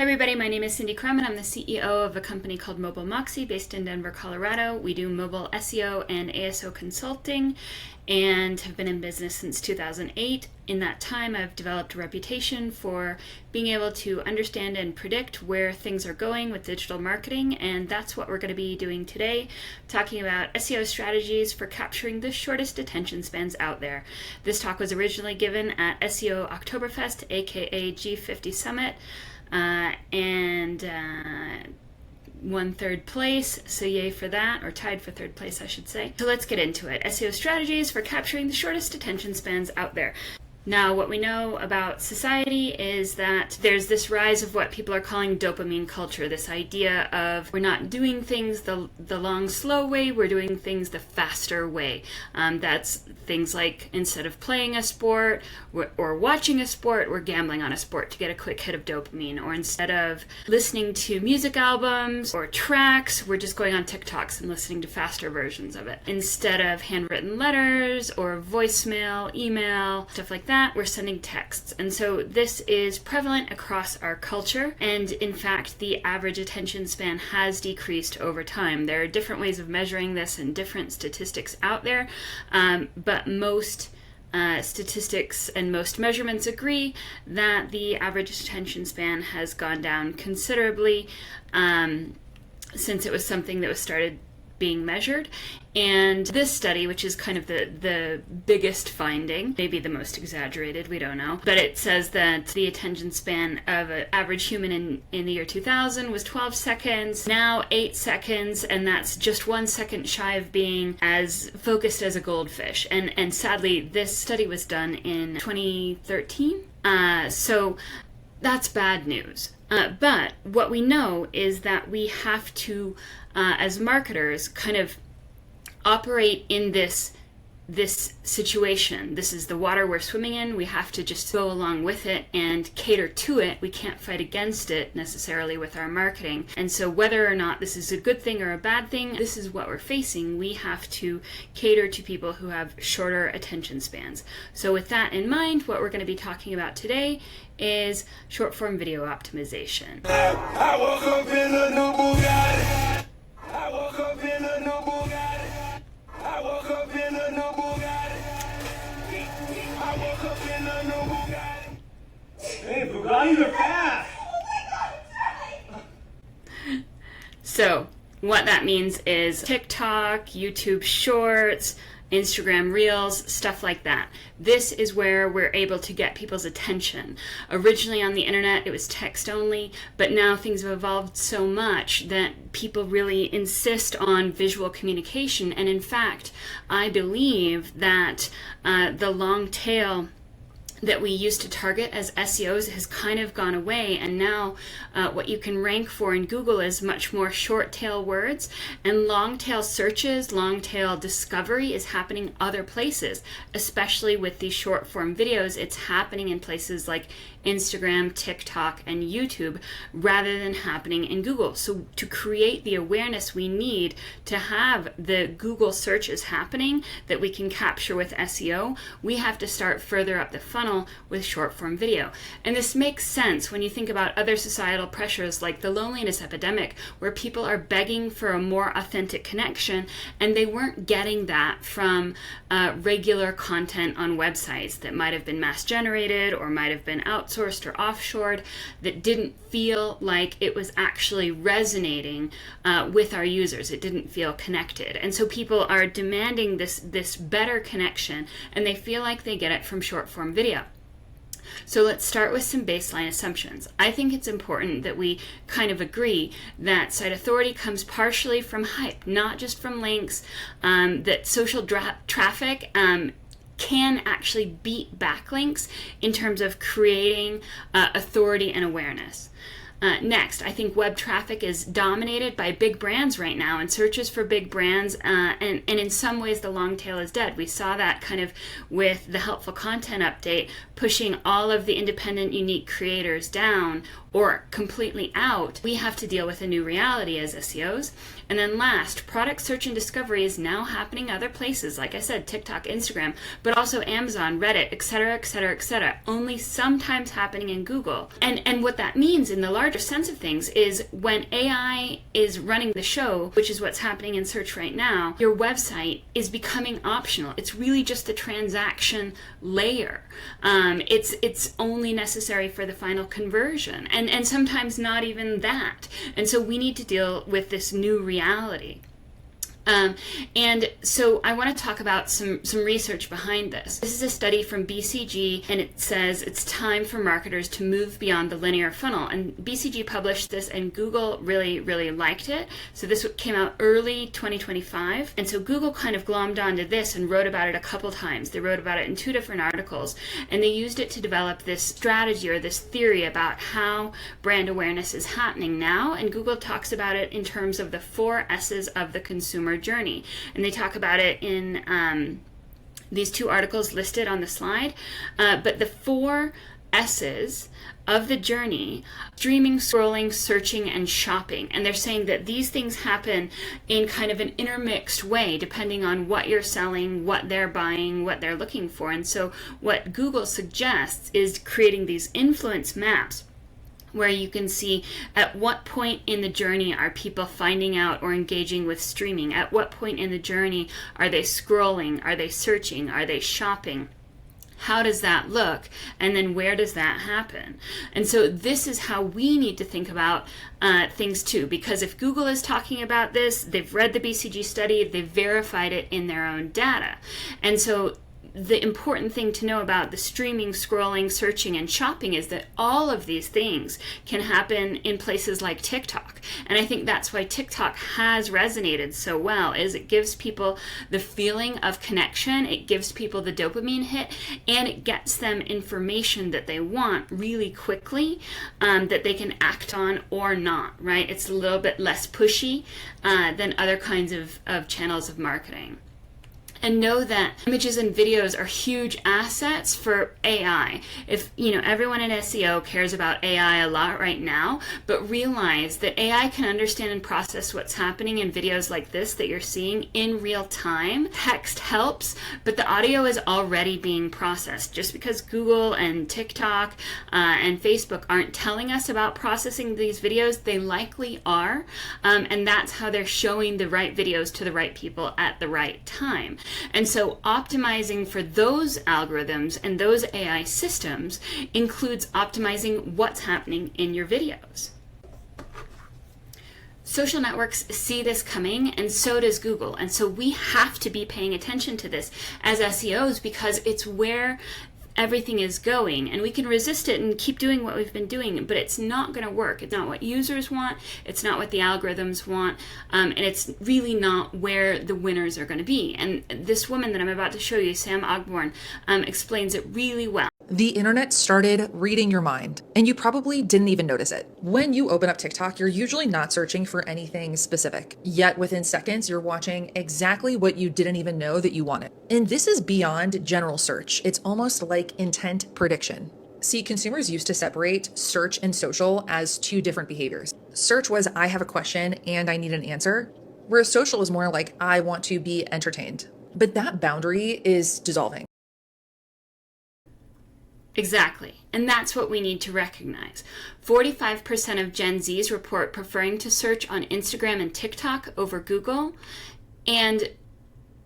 Hi everybody, my name is Cindy Crum and I'm the CEO of a company called Mobile Moxie based in Denver, Colorado. We do mobile SEO and ASO consulting and have been in business since 2008. In that time, I've developed a reputation for being able to understand and predict where things are going with digital marketing, and that's what we're going to be doing today, talking about SEO strategies for capturing the shortest attention spans out there. This talk was originally given at SEO Oktoberfest, aka G50 Summit, and won third place, so yay for that, or tied for third place I should say. So let's get into it. SEO strategies for capturing the shortest attention spans out there. Now, what we know about society is that there's this rise of what people are calling dopamine culture, this idea of we're not doing things the long, slow way, we're doing things the faster way. That's things like instead of playing a sport or watching a sport, we're gambling on a sport to get a quick hit of dopamine. Or instead of listening to music albums or tracks, we're just going on TikToks and listening to faster versions of it. Instead of handwritten letters or voicemail, email, stuff like that, we're sending texts. And so this is prevalent across our culture, and in fact the average attention span has decreased over time. There are different ways of measuring this and different statistics out there, but most statistics and most measurements agree that the average attention span has gone down considerably since it was something that was started being measured. And this study, which is kind of the biggest finding, maybe the most exaggerated, we don't know, but it says that the attention span of an average human in the year 2000 was 12 seconds, now 8 seconds, and that's just 1 second shy of being as focused as a goldfish. And sadly, this study was done in 2013, so that's bad news. But what we know is that we have to, as marketers, kind of operate in this situation. This is the water we're swimming in. We have to just go along with it and cater to it. We can't fight against it necessarily with our marketing. And so whether or not this is a good thing or a bad thing, this is what we're facing. We have to cater to people who have shorter attention spans. So with that in mind, what we're going to be talking about today is short form video optimization. I woke up in a new Bugatti. I woke up in a new Bugatti. I woke up in a new Bugatti. I woke up in a new Bugatti. Hey, Bugattis are fast. So what that means is TikTok, YouTube Shorts, Instagram Reels, stuff like that. This is where we're able to get people's attention. Originally on the internet, it was text only, but now things have evolved so much that people really insist on visual communication. And in fact, I believe that the long tail that we used to target as SEOs has kind of gone away, and now what you can rank for in Google is much more short tail words, and long tail searches, long tail discovery is happening other places, especially with these short form videos. It's happening in places like Instagram, TikTok, and YouTube rather than happening in Google. So to create the awareness we need to have the Google searches happening that we can capture with SEO, we have to start further up the funnel with short form video. And this makes sense when you think about other societal pressures like the loneliness epidemic, where people are begging for a more authentic connection, and they weren't getting that from regular content on websites that might have been mass generated or might have been outsourced or offshored, that didn't feel like it was actually resonating with our users. It didn't feel connected. And so people are demanding this better connection, and they feel like they get it from short form video. So let's start with some baseline assumptions. I think it's important that we kind of agree that site authority comes partially from hype, not just from links, that social traffic can actually beat backlinks in terms of creating authority and awareness. Next, I think web traffic is dominated by big brands right now, and searches for big brands, and in some ways the long tail is dead. We saw that kind of with the helpful content update, pushing all of the independent, unique creators down or completely out. We have to deal with a new reality as SEOs. And then last, product search and discovery is now happening other places, like I said, TikTok, Instagram, but also Amazon, Reddit, etc., etc., etc., only sometimes happening in Google. And what that means in the large larger sense of things is when AI is running the show, which is what's happening in search right now, your website is becoming optional. It's really just the transaction layer. It's only necessary for the final conversion, and sometimes not even that. And so we need to deal with this new reality. And so I want to talk about some research behind this. This is a study from BCG, and it says it's time for marketers to move beyond the linear funnel. And BCG published this, and Google really, really liked it. So this came out early 2025. And so Google kind of glommed onto this and wrote about it a couple times. They wrote about it in 2 different articles, and they used it to develop this strategy or this theory about how brand awareness is happening now. And Google talks about it in terms of the 4 S's of the consumer journey, and they talk about it in these 2 articles listed on the slide, but the 4 S's of the journey: streaming, scrolling, searching, and shopping. And they're saying that these things happen in kind of an intermixed way depending on what you're selling, what they're buying, what they're looking for. And so what Google suggests is creating these influence maps where you can see at what point in the journey are people finding out or engaging with streaming, at what point in the journey are they scrolling, are they searching, are they shopping, how does that look, and then where does that happen. And so this is how we need to think about things too, because if Google is talking about this, they've read the BCG study, they've verified it in their own data. And so the important thing to know about the streaming, scrolling, searching, and shopping is that all of these things can happen in places like TikTok. And I think that's why TikTok has resonated so well, is it gives people the feeling of connection, it gives people the dopamine hit, and it gets them information that they want really quickly, that they can act on or not, right? It's a little bit less pushy than other kinds of channels of marketing. And know that images and videos are huge assets for AI. If, everyone in SEO cares about AI a lot right now, but realize that AI can understand and process what's happening in videos like this that you're seeing in real time. Text helps, but the audio is already being processed. Just because Google and TikTok and Facebook aren't telling us about processing these videos, they likely are. And that's how they're showing the right videos to the right people at the right time. And so optimizing for those algorithms and those AI systems includes optimizing what's happening in your videos. Social networks see this coming, and so does Google. And so we have to be paying attention to this as SEOs, because it's where everything is going, and we can resist it and keep doing what we've been doing, but it's not going to work. It's not what users want, it's not what the algorithms want, and it's really not where the winners are going to be. And this woman that I'm about to show you, Sam Ogborn, explains it really well. The internet started reading your mind, and you probably didn't even notice it. When you open up TikTok, you're usually not searching for anything specific, yet within seconds, you're watching exactly what you didn't even know that you wanted. And this is beyond general search. It's almost like intent prediction. See, consumers used to separate search and social as 2 different behaviors. Search was, I have a question and I need an answer, whereas social is more like, I want to be entertained. But that boundary is dissolving. Exactly. And that's what we need to recognize. 45% of Gen Zs report preferring to search on Instagram and TikTok over Google. And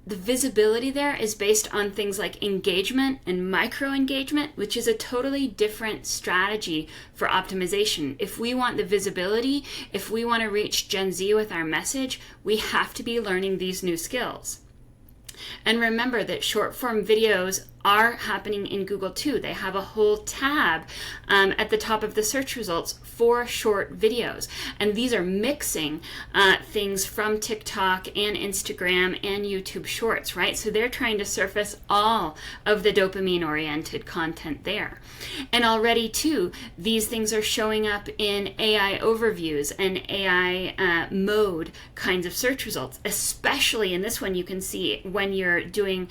the visibility there is based on things like engagement and micro engagement, which is a totally different strategy for optimization. If we want the visibility, if we want to reach Gen Z with our message, we have to be learning these new skills. And remember that short form videos are happening in Google too. They have a whole tab at the top of the search results for short videos. And these are mixing things from TikTok and Instagram and YouTube Shorts, right? So they're trying to surface all of the dopamine-oriented content there. And already too, these things are showing up in AI overviews and AI mode kinds of search results, especially in this one you can see when you're doing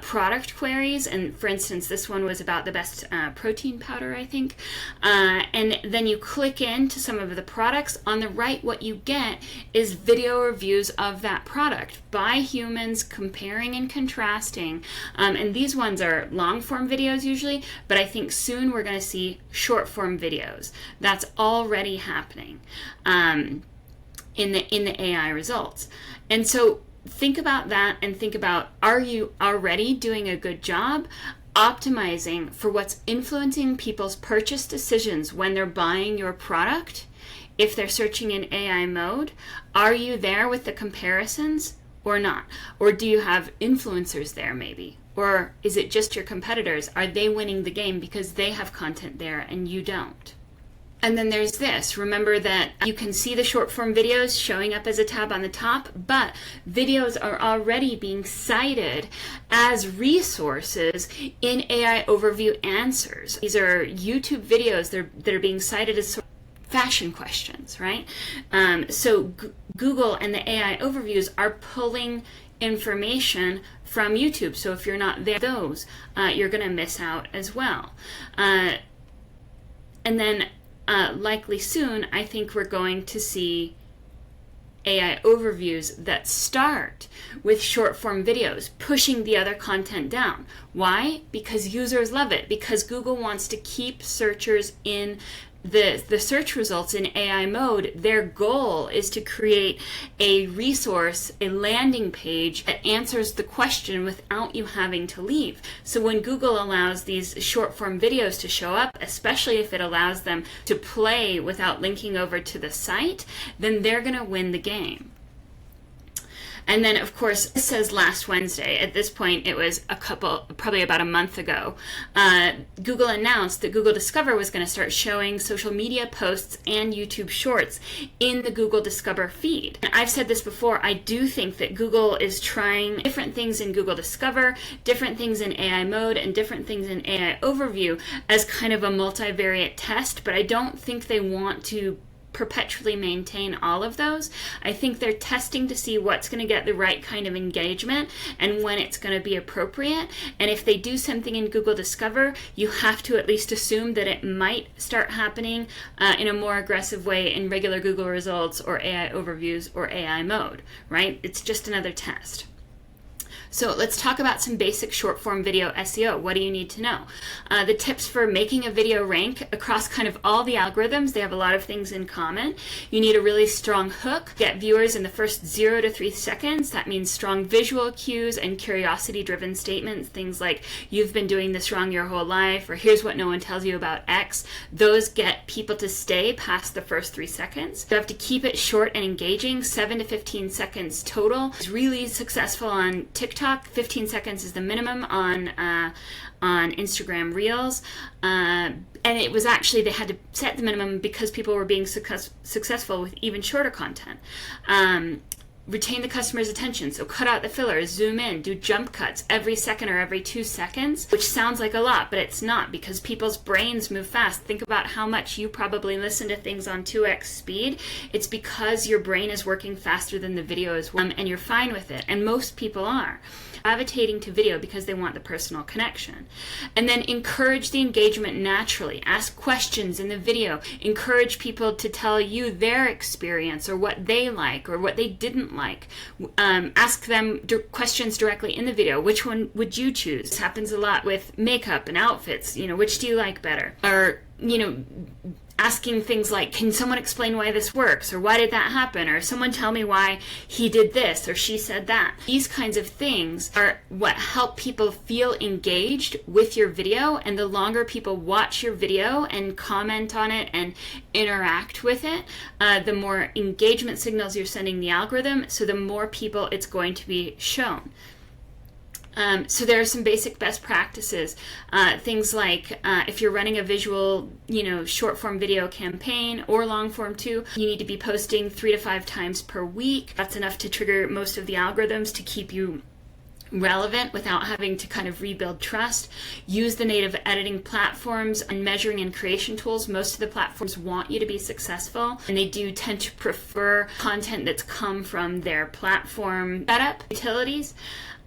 product queries categories. And for instance, this one was about the best protein powder, I think. And then you click into some of the products. On the right, what you get is video reviews of that product by humans, comparing and contrasting. And these ones are long form videos usually, but I think soon we're going to see short form videos. That's already happening in the AI results. And so think about that and think about, are you already doing a good job optimizing for what's influencing people's purchase decisions when they're buying your product? If they're searching in AI mode, are you there with the comparisons or not? Or do you have influencers there maybe? Or is it just your competitors? Are they winning the game because they have content there and you don't? And then there's this. Remember that you can see the short form videos showing up as a tab on the top, but videos are already being cited as resources in AI overview answers. These are YouTube videos that are being cited as fashion questions, right? So Google and the AI overviews are pulling information from YouTube. So if you're not there, you're going to miss out as well. And then likely soon, I think we're going to see AI overviews that start with short form videos, pushing the other content down. Why? Because users love it, because Google wants to keep searchers in the search results in AI mode. Their goal is to create a resource, a landing page that answers the question without you having to leave. So when Google allows these short form videos to show up, especially if it allows them to play without linking over to the site, then they're going to win the game. And then, of course, this says last Wednesday. At this point, it was probably about a month ago. Google announced that Google Discover was going to start showing social media posts and YouTube Shorts in the Google Discover feed. And I've said this before, I do think that Google is trying different things in Google Discover, different things in AI mode, and different things in AI overview as kind of a multivariate test, but I don't think they want to perpetually maintain all of those. I think they're testing to see what's going to get the right kind of engagement and when it's going to be appropriate. And if they do something in Google Discover, you have to at least assume that it might start happening in a more aggressive way in regular Google results or AI overviews or AI mode, right? It's just another test. So let's talk about some basic short form video SEO. What do you need to know? The tips for making a video rank across kind of all the algorithms, they have a lot of things in common. You need a really strong hook, get viewers in the first 0 to 3 seconds. That means strong visual cues and curiosity-driven statements, things like, you've been doing this wrong your whole life, or here's what no one tells you about X. Those get people to stay past the first 3 seconds. You have to keep it short and engaging, 7 to 15 seconds total. It's really successful on TikTok. 15 seconds is the minimum on Instagram Reels. And it was actually, they had to set the minimum because people were being successful with even shorter content. Retain the customer's attention, so cut out the fillers, zoom in, do jump cuts every second or every 2 seconds, which sounds like a lot, but it's not, because people's brains move fast. Think about how much you probably listen to things on 2x speed. It's because your brain is working faster than the video is, and you're fine with it, and most people are gravitating to video because they want the personal connection. And then encourage the engagement naturally. Ask questions in the video. Encourage people to tell you their experience or what they like or what they didn't like. Ask them questions directly in the video. Which one would you choose? This happens a lot with makeup and outfits. Which do you like better? Or, asking things like, can someone explain why this works? Or why did that happen? Or someone tell me why he did this or she said that. These kinds of things are what help people feel engaged with your video. And the longer people watch your video and comment on it and interact with it, the more engagement signals you're sending the algorithm. So the more people it's going to be shown. So there are some basic best practices. Things like if you're running a visual, short form video campaign or long form too, you need to be posting 3 to 5 times per week. That's enough to trigger most of the algorithms to keep you relevant without having to kind of rebuild trust. Use the native editing platforms and measuring and creation tools. Most of the platforms want you to be successful, and they do tend to prefer content that's come from their platform setup utilities.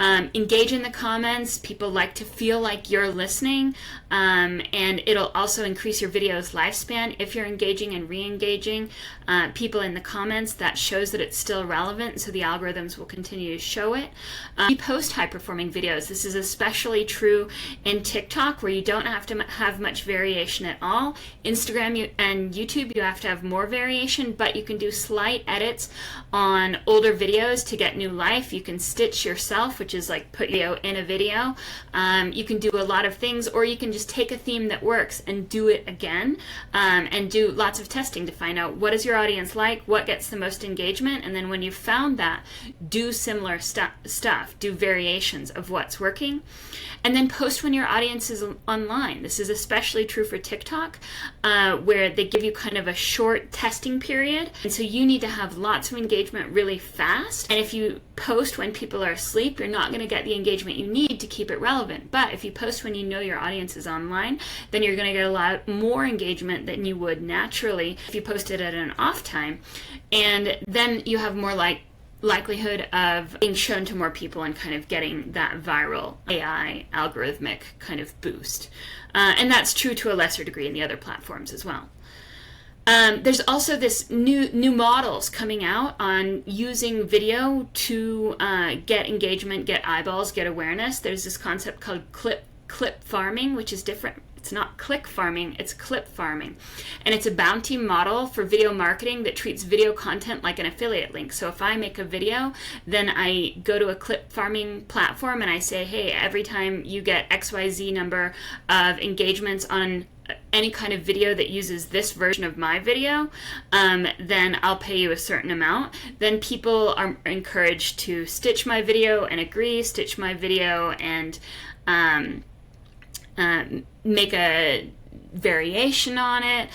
Engage in the comments. People like to feel like you're listening, and it'll also increase your video's lifespan if you're engaging and re-engaging people in the comments. That shows that it's still relevant, so the algorithms will continue to show it. You post high-performing videos. This is especially true in TikTok, where you don't have to have much variation at all. Instagram and YouTube, you have to have more variation, but you can do slight edits on older videos to get new life. You can stitch yourself, which is like put video in a video. You can do a lot of things, or you can just take a theme that works and do it again, and do lots of testing to find out what is your audience like, what gets the most engagement, and then when you've found that, do similar stuff, do variations of what's working, and then post when your audience is online. This is especially true for TikTok, where they give you kind of a short testing period, and so you need to have lots of engagement really fast. And if you post when people are asleep, you're not going to get the engagement you need to keep it relevant. But if you post when you know your audience is online, then you're going to get a lot more engagement than you would naturally if you posted at an off time, and then you have more likelihood of being shown to more people and kind of getting that viral AI algorithmic kind of boost. And that's true to a lesser degree in the other platforms as well. There's also this new models coming out on using video to get engagement, get eyeballs, get awareness. There's this concept called clip farming, which is different. It's not click farming, it's clip farming. And it's a bounty model for video marketing that treats video content like an affiliate link. So if I make a video, then I go to a clip farming platform and I say, hey, every time you get XYZ number of engagements on any kind of video that uses this version of my video, then I'll pay you a certain amount. Then people are encouraged to stitch my video and agree, stitch my video and make a variation on it,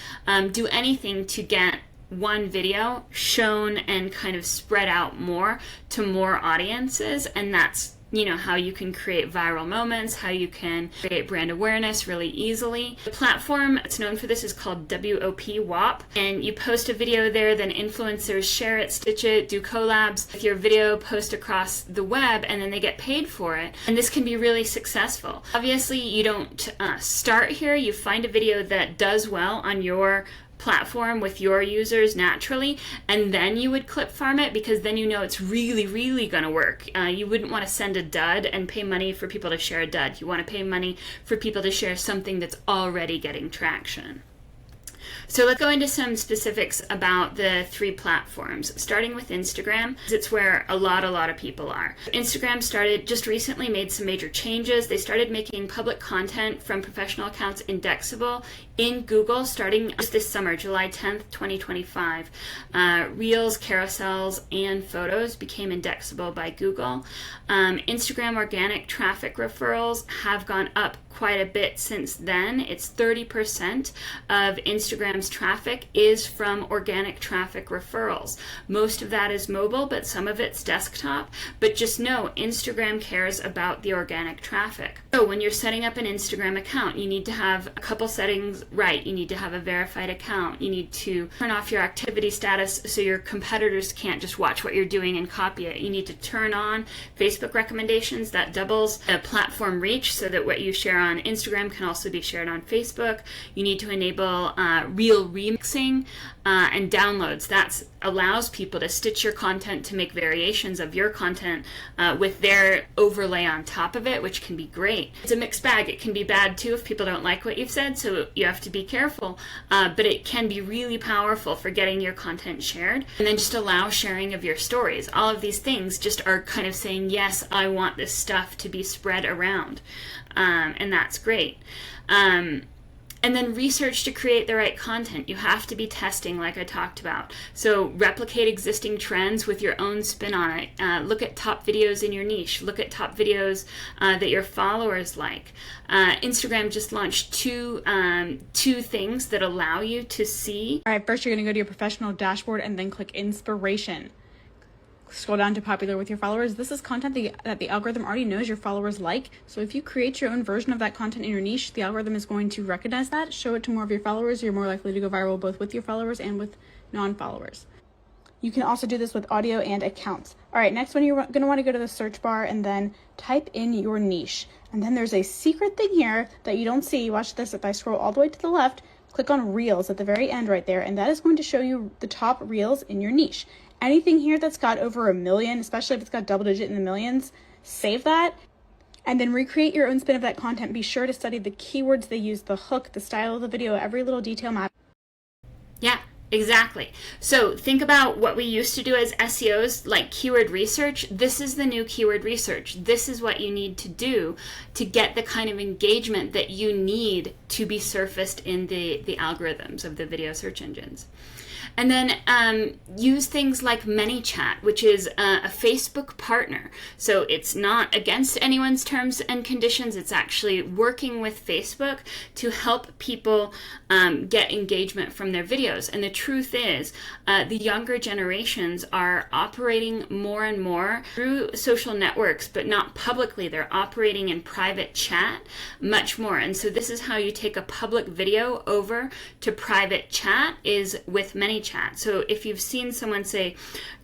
do anything to get one video shown and kind of spread out more to more audiences. And that's how you can create viral moments, how you can create brand awareness really easily. The platform that's known for this is called WOP, and you post a video there, then influencers share it, stitch it, do collabs with your video, post across the web, and then they get paid for it. And this can be really successful. Obviously, you don't start here. You find a video that does well on your platform with your users naturally, and then you would clip farm it, because then it's really going to work. You wouldn't want to send a dud and pay money for people to share a dud. You want to pay money for people to share something that's already getting traction. So let's go into some specifics about the three platforms, starting with Instagram. It's where a lot of people are. Instagram just recently made some major changes. They started making public content from professional accounts indexable in Google starting just this summer, July 10th, 2025. Reels, carousels, and photos became indexable by Google. Instagram organic traffic referrals have gone up quite a bit since then. It's 30% of Instagram's traffic is from organic traffic referrals. Most of that is mobile, but some of it's desktop. But just know, Instagram cares about the organic traffic. So when you're setting up an Instagram account, you need to have a couple settings right. You need to have a verified account. You need to turn off your activity status so your competitors can't just watch what you're doing and copy it. You need to turn on Facebook recommendations. That doubles a platform reach so that what you share on Instagram can also be shared on Facebook. You need to enable reel remixing and downloads. That allows people to stitch your content to make variations of your content with their overlay on top of it, which can be great. It's a mixed bag. It can be bad too if people don't like what you've said, so you have to be careful. But it can be really powerful for getting your content shared. And then just allow sharing of your stories. All of these things just are kind of saying, yes, I want this stuff to be spread around. And that's great. And then research to create the right content. You have to be testing, like I talked about. So replicate existing trends with your own spin on it. Look at top videos in your niche. Look at top videos that your followers like. Instagram just launched two things that allow you to see. All right, first you're going to go to your professional dashboard and then click inspiration. Scroll down to popular with your followers. This is content that the algorithm already knows your followers like. So if you create your own version of that content in your niche, the algorithm is going to recognize that, show it to more of your followers. You're more likely to go viral both with your followers and with non-followers. You can also do this with audio and accounts. All right, next one, you're going to want to go to the search bar and then type in your niche. And then there's a secret thing here that you don't see. Watch this. If I scroll all the way to the left, click on Reels at the very end right there, and that is going to show you the top Reels in your niche. Anything here that's got over 1 million, especially if it's got double digit in the millions, save that and then recreate your own spin of that content. Be sure to study the keywords they use, the hook, the style of the video, every little detail matters. Yeah, exactly. So think about what we used to do as SEOs, like keyword research. This is the new keyword research. This is what you need to do to get the kind of engagement that you need to be surfaced in the algorithms of the video search engines. And then use things like ManyChat, which is a Facebook partner. So it's not against anyone's terms and conditions. It's actually working with Facebook to help people get engagement from their videos. And the truth is, the younger generations are operating more and more through social networks, but not publicly. They're operating in private chat much more. And so this is how you take a public video over to private chat, is with ManyChat. So if you've seen someone say,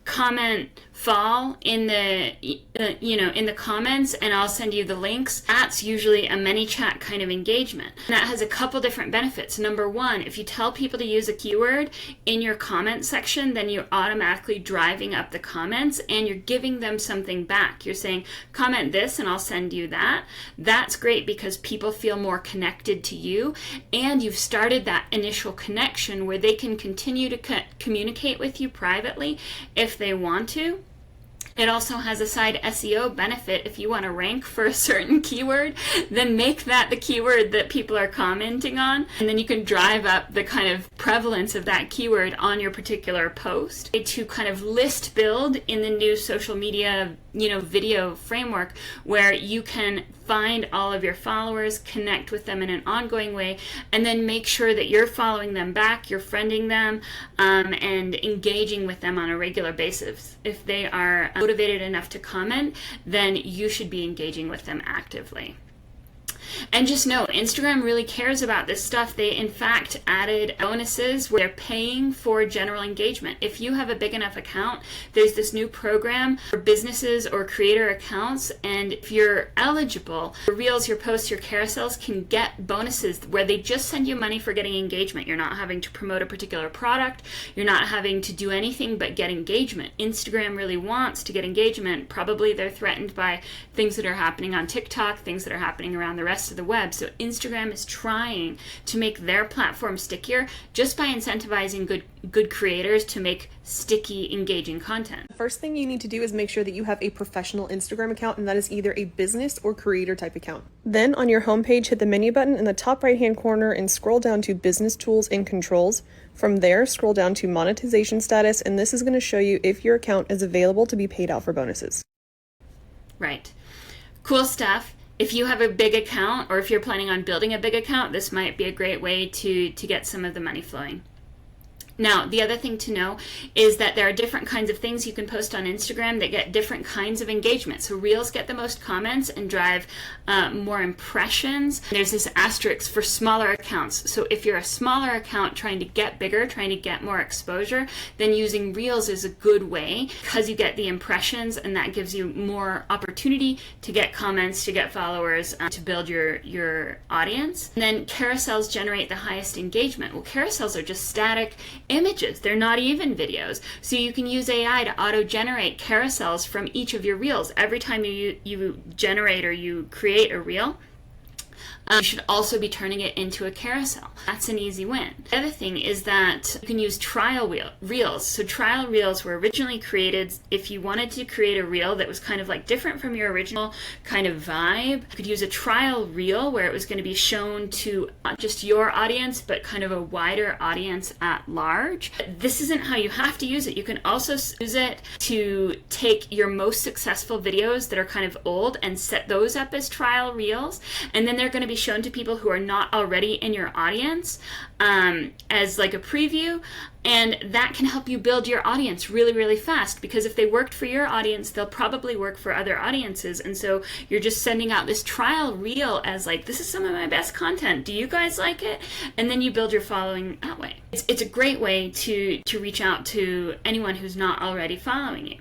comment fall in the in the comments and I'll send you the links, that's usually a ManyChat kind of engagement. And that has a couple different benefits. Number one, if you tell people to use a keyword in your comment section, then you're automatically driving up the comments and you're giving them something back. You're saying, comment this and I'll send you that. That's great because people feel more connected to you, and you've started that initial connection where they can continue to communicate with you privately if they want to. It also has a side SEO benefit. If you want to rank for a certain keyword, then make that the keyword that people are commenting on, and then you can drive up the kind of prevalence of that keyword on your particular post. To kind of list build in the new social media, video framework, where you can find all of your followers, connect with them in an ongoing way, and then make sure that you're following them back, you're friending them, and engaging with them on a regular basis. If they are motivated enough to comment, then you should be engaging with them actively. And just know, Instagram really cares about this stuff. They, in fact, added bonuses where they're paying for general engagement. If you have a big enough account, there's this new program for businesses or creator accounts, and if you're eligible, your reels, your posts, your carousels can get bonuses where they just send you money for getting engagement. You're not having to promote a particular product. You're not having to do anything but get engagement. Instagram really wants to get engagement. Probably they're threatened by things that are happening on TikTok, things that are happening around the rest of the web. So Instagram is trying to make their platform stickier just by incentivizing good creators to make sticky, engaging content. The first thing you need to do is make sure that you have a professional Instagram account, and that is either a business or creator type account. Then on your homepage, hit the menu button in the top right hand corner and scroll down to business tools and controls. From there, scroll down to monetization status, and this is going to show you if your account is available to be paid out for bonuses. Right. Cool stuff. If you have a big account, or if you're planning on building a big account, this might be a great way to get some of the money flowing. Now, the other thing to know is that there are different kinds of things you can post on Instagram that get different kinds of engagement. So Reels get the most comments and drive more impressions. There's this asterisk for smaller accounts. So if you're a smaller account trying to get bigger, trying to get more exposure, then using Reels is a good way because you get the impressions, and that gives you more opportunity to get comments, to get followers, to build your audience. And then carousels generate the highest engagement. Well, carousels are just static images. They're not even videos. So you can use AI to auto-generate carousels from each of your reels. Every time you generate or you create a reel, you should also be turning it into a carousel. That's an easy win. The other thing is that you can use trial reels. So trial reels were originally created if you wanted to create a reel that was kind of like different from your original kind of vibe. You could use a trial reel where it was going to be shown to not just your audience, but kind of a wider audience at large. This isn't how you have to use it. You can also use it to take your most successful videos that are kind of old and set those up as trial reels, and then they're going to be shown to people who are not already in your audience as like a preview, and that can help you build your audience really, really fast, because if they worked for your audience, they'll probably work for other audiences. And so you're just sending out this trial reel as like, this is some of my best content. Do you guys like it? And then you build your following that way. It's a great way to reach out to anyone who's not already following you.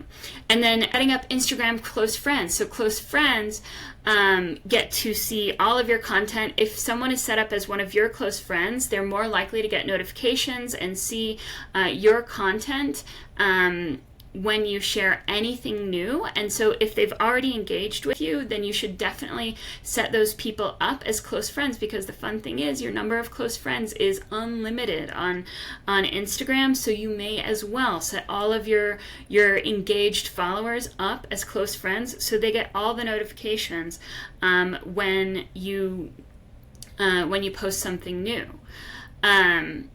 And then adding up Instagram close friends. So close friends get to see all of your content. If someone is set up as one of your close friends, they're more likely to get notifications and see your content when you share anything new. And so if they've already engaged with you, then you should definitely set those people up as close friends, because the fun thing is your number of close friends is unlimited on Instagram. So you may as well set all of your engaged followers up as close friends, so they get all the notifications when you post something new.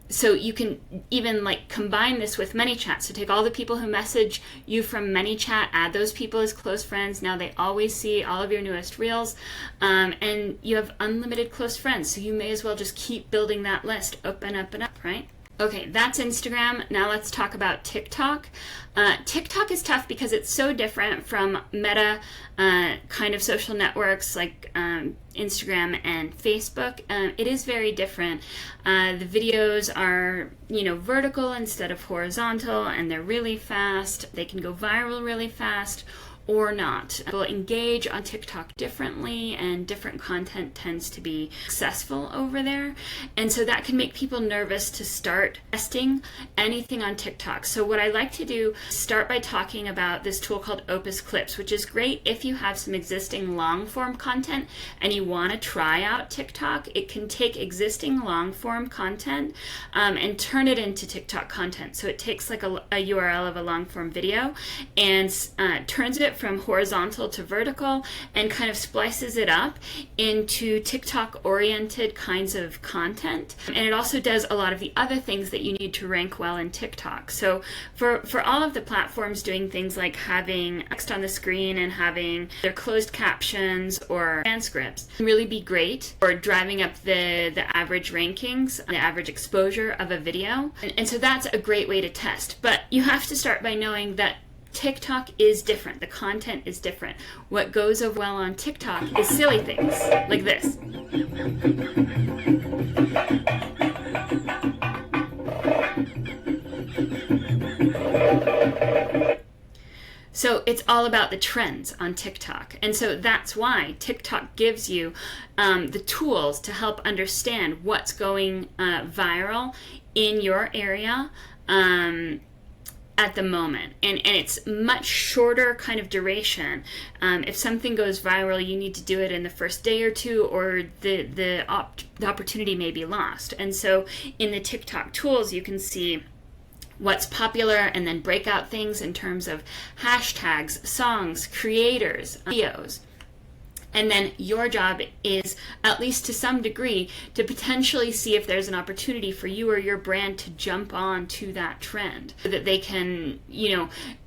So you can even like combine this with ManyChat. So take all the people who message you from ManyChat, add those people as close friends. Now they always see all of your newest reels, and you have unlimited close friends. So you may as well just keep building that list up and up and up, right? Okay, that's Instagram. Now let's talk about TikTok. TikTok is tough because it's so different from Meta kind of social networks like Instagram and Facebook. It is very different. The videos are, vertical instead of horizontal, and they're really fast. They can go viral really fast or not. People engage on TikTok differently, and different content tends to be successful over there. And so that can make people nervous to start testing anything on TikTok. So what I like to do is start by talking about this tool called Opus Clips, which is great if you have some existing long form content and you want to try out TikTok. It can take existing long form content and turn it into TikTok content. So it takes like a URL of a long form video and turns it from horizontal to vertical and kind of splices it up into TikTok oriented kinds of content. And it also does a lot of the other things that you need to rank well in TikTok. So for all of the platforms doing things like having text on the screen and having their closed captions or transcripts can really be great for driving up the average rankings, the average exposure of a video. And so that's a great way to test. But you have to start by knowing that TikTok is different. The content is different. What goes over well on TikTok is silly things like this. So it's all about the trends on TikTok. And so that's why TikTok gives you the tools to help understand what's going viral in your area at the moment. And it's much shorter kind of duration. If something goes viral, you need to do it in the first day or two, or the opportunity may be lost. And so in the TikTok tools, you can see what's popular and then break out things in terms of hashtags, songs, creators, videos. And then your job is, at least to some degree, to potentially see if there's an opportunity for you or your brand to jump on to that trend so that they can,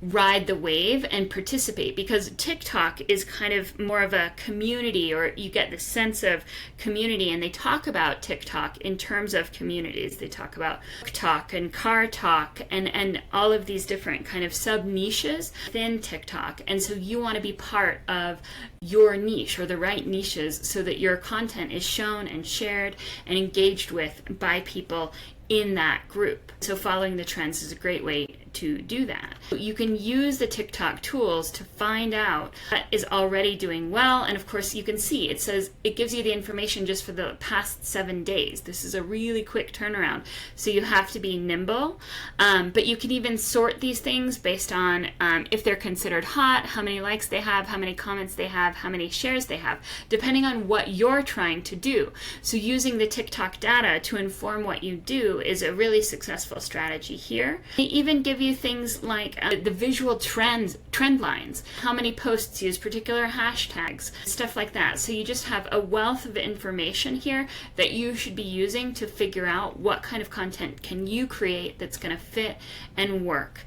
ride the wave and participate. Because TikTok is kind of more of a community, or you get the sense of community, and they talk about TikTok in terms of communities. They talk about talk and car talk and all of these different kind of sub niches within TikTok. And so you want to be part of your niche, or the right niches, so that your content is shown and shared and engaged with by people in that group. So following the trends is a great way to do that. You can use the TikTok tools to find out what is already doing well. And of course you can see it says it gives you the information just for the past 7 days. This is a really quick turnaround. So you have to be nimble. But you can even sort these things based on if they're considered hot, how many likes they have, how many comments they have, how many shares they have, depending on what you're trying to do. So using the TikTok data to inform what you do is a really successful strategy here. They even give you things like the visual trend lines, how many posts use particular hashtags, stuff like that. So you just have a wealth of information here that you should be using to figure out what kind of content can you create that's going to fit and work.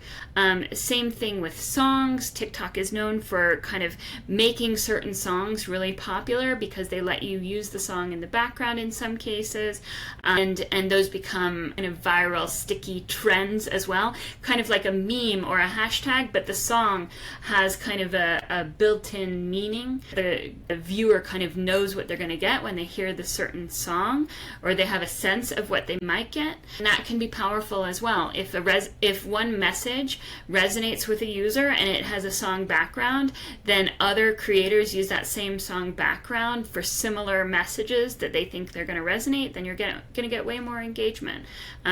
Same thing with songs. TikTok is known for kind of making certain songs really popular because they let you use the song in the background in some cases, and those become kind of viral, sticky trends as well, kind of like a meme or a hashtag, but the song has kind of a built-in meaning. The viewer kind of knows what they're going to get when they hear the certain song, or they have a sense of what they might get, and that can be powerful as well. If one message resonates with a user and it has a song background, then other creators use that same song background for similar messages that they think they're going to resonate, then you're going to get way more engagement.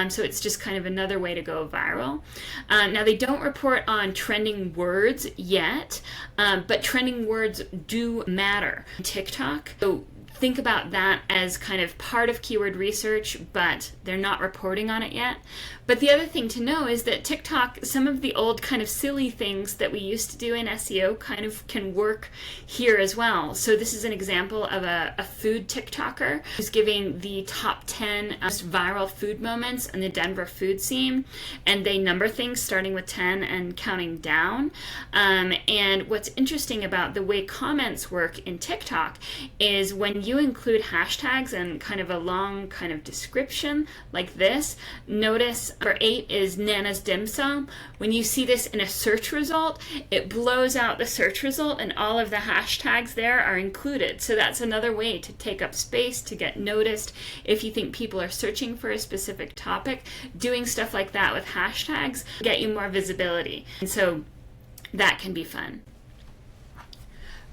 So it's just kind of another way to go viral. Now, they don't report on trending words yet, but trending words do matter on TikTok. So think about that as kind of part of keyword research, but they're not reporting on it yet. But the other thing to know is that TikTok, some of the old kind of silly things that we used to do in SEO kind of can work here as well. So this is an example of a food TikToker who's giving the top 10 most viral food moments in the Denver food scene, and they number things starting with 10 and counting down. And what's interesting about the way comments work in TikTok is when you include hashtags and kind of a long kind of description like this, notice number 8 is Nana's dim sum. When you see this in a search result, it blows out the search result and all of the hashtags there are included. So that's another way to take up space, to get noticed. If you think people are searching for a specific topic, doing stuff like that with hashtags get you more visibility. And so that can be fun.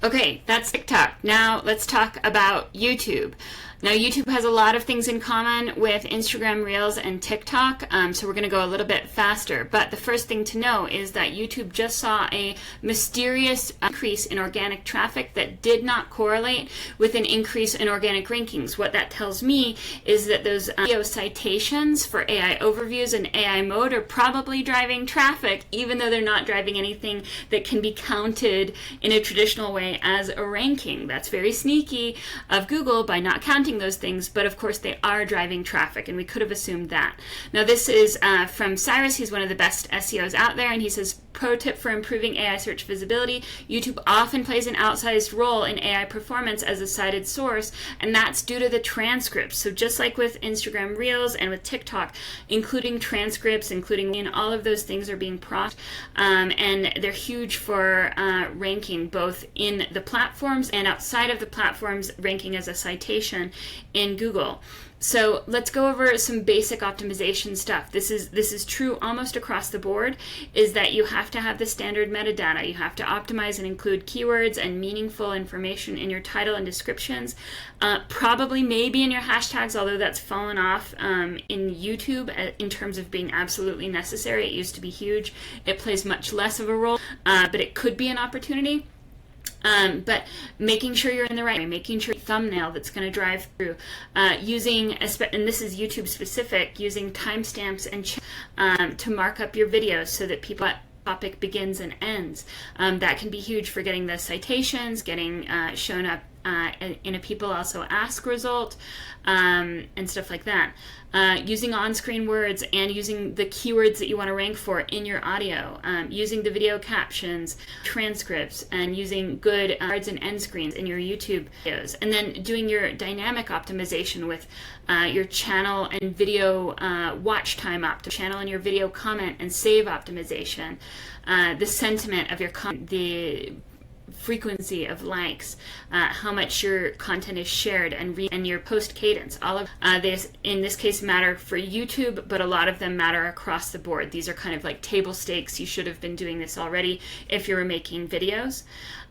Okay, that's TikTok. Now let's talk about YouTube. Now, YouTube has a lot of things in common with Instagram Reels and TikTok, so we're going to go a little bit faster. But the first thing to know is that YouTube just saw a mysterious increase in organic traffic that did not correlate with an increase in organic rankings. What that tells me is that those SEO citations for AI overviews and AI mode are probably driving traffic, even though they're not driving anything that can be counted in a traditional way as a ranking. That's very sneaky of Google by not counting those things, but of course they are driving traffic, and we could have assumed that. Now, this is from Cyrus. He's one of the best SEOs out there, and he says, pro tip for improving AI search visibility: YouTube often plays an outsized role in AI performance as a cited source, and that's due to the transcripts. So just like with Instagram Reels and with TikTok, including transcripts, including in all of those things are being processed, and they're huge for ranking both in the platforms and outside of the platforms, ranking as a citation in Google. So let's go over some basic optimization stuff. This is true almost across the board, is that you have to have the standard metadata. You have to optimize and include keywords and meaningful information in your title and descriptions. Probably maybe in your hashtags, although that's fallen off in YouTube in terms of being absolutely necessary. It used to be huge. It plays much less of a role, but it could be an opportunity. But making sure you're in the right way, making sure thumbnail that's going to drive through, using, and this is YouTube specific, using timestamps and to mark up your videos so that people topic begins and ends. That can be huge for getting the citations, getting shown up in a people also ask result, and stuff like that. Using on-screen words and using the keywords that you want to rank for in your audio, using the video captions, transcripts, and using good cards and end screens in your YouTube videos. And then doing your dynamic optimization with your channel and video watch time channel and your video comment and save optimization, the sentiment of your content, the frequency of likes, how much your content is shared and your post cadence. All of this in this case matter for YouTube, but a lot of them matter across the board. These are kind of like table stakes. You should have been doing this already if you were making videos.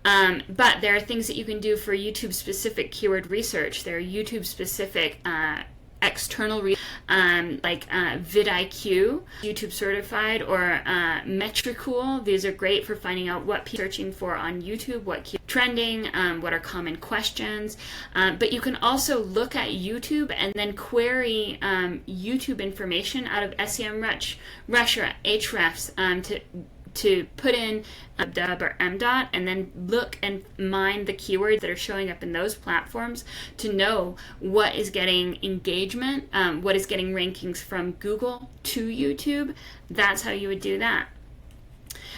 But there are things that you can do for YouTube specific keyword research. There are YouTube specific external like vidIQ, YouTube certified, or Metricool. These are great for finding out what people are searching for on YouTube, what keep trending, what are common questions. But you can also look at YouTube and then query YouTube information out of SEMrush or Ahrefs to put in dub or mdot, and then look and mine the keywords that are showing up in those platforms to know what is getting engagement, what is getting rankings from Google to YouTube. That's how you would do that.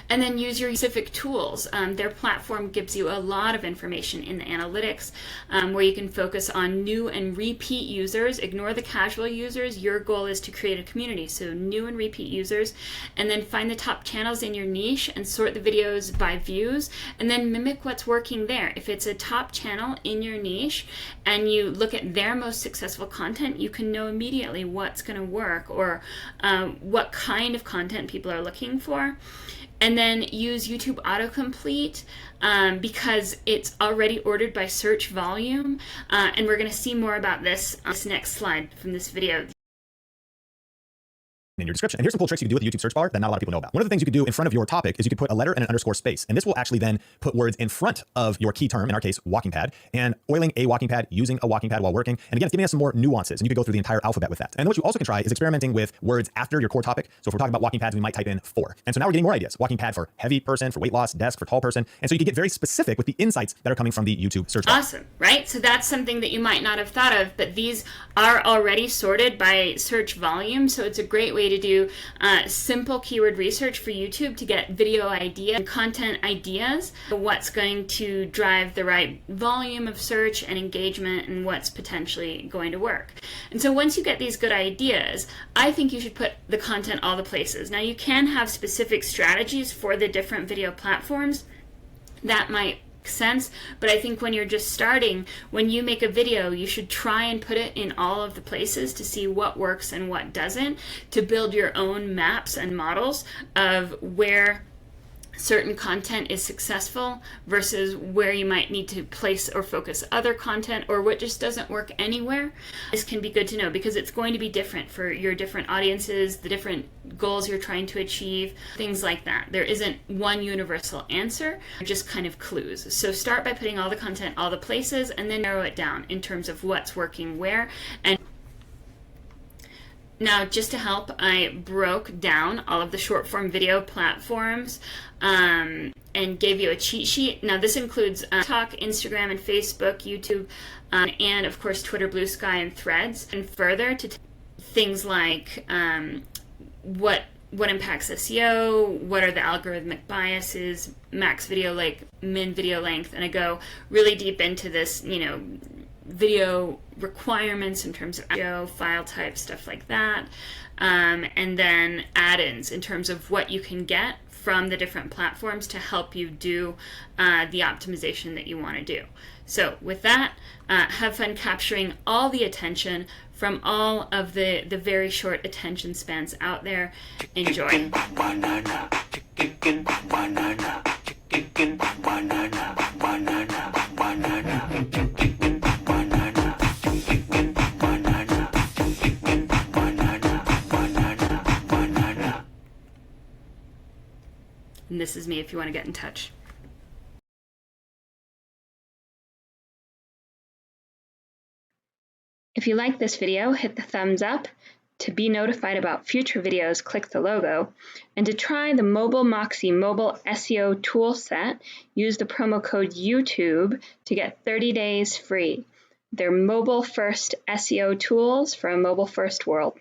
And then use your specific tools. Their platform gives you a lot of information in the analytics, where you can focus on new and repeat users. Ignore the casual users. Your goal is to create a community, so new and repeat users, and then find the top channels in your niche and sort the videos by views, and then mimic what's working there. If it's a top channel in your niche and you look at their most successful content, you can know immediately what's going to work, or what kind of content people are looking for. And then use YouTube autocomplete, because it's already ordered by search volume. And we're going to see more about this on this next slide from this video. In your description. And here's some cool tricks you can do with the YouTube search bar that not a lot of people know about. One of the things you could do in front of your topic is you could put a letter and an underscore space. And this will actually then put words in front of your key term, in our case, walking pad, and oiling a walking pad, using a walking pad while working. And again, it's giving us some more nuances, and you could go through the entire alphabet with that. And what you also can try is experimenting with words after your core topic. So if we're talking about walking pads, we might type in 4. And so now we're getting more ideas. Walking pad for heavy person, for weight loss, desk for tall person. And so you can get very specific with the insights that are coming from the YouTube search bar. Awesome, right? So that's something that you might not have thought of, but these are already sorted by search volume. So it's a great way to do simple keyword research for YouTube to get video idea and content ideas, what's going to drive the right volume of search and engagement, and what's potentially going to work. And so once you get these good ideas, I think you should put the content all the places. Now you can have specific strategies for the different video platforms. That might sense, but I think when you're just starting, when you make a video, you should try and put it in all of the places to see what works and what doesn't, to build your own maps and models of where certain content is successful versus where you might need to place or focus other content, or what just doesn't work anywhere. This can be good to know because it's going to be different for your different audiences, the different goals you're trying to achieve, things like that. There isn't one universal answer, just kind of clues. So start by putting all the content all the places, and then narrow it down in terms of what's working where. And now, just to help, I broke down all of the short form video platforms and gave you a cheat sheet. Now, this includes TikTok, Instagram, and Facebook, YouTube, and of course Twitter, Blue Sky, and Threads. And further to things like what impacts SEO, what are the algorithmic biases, max video length, min video length, and I go really deep into this, video requirements in terms of SEO, file type, stuff like that, and then add-ins in terms of what you can get from the different platforms to help you do the optimization that you want to do. So with that, have fun capturing all the attention from all of the very short attention spans out there. Enjoy. And this is me if you want to get in touch. If you like this video, hit the thumbs up. To be notified about future videos, click the logo. And to try the Mobile Moxie Mobile SEO Toolset, use the promo code YouTube to get 30 days free. They're mobile-first SEO tools for a mobile-first world.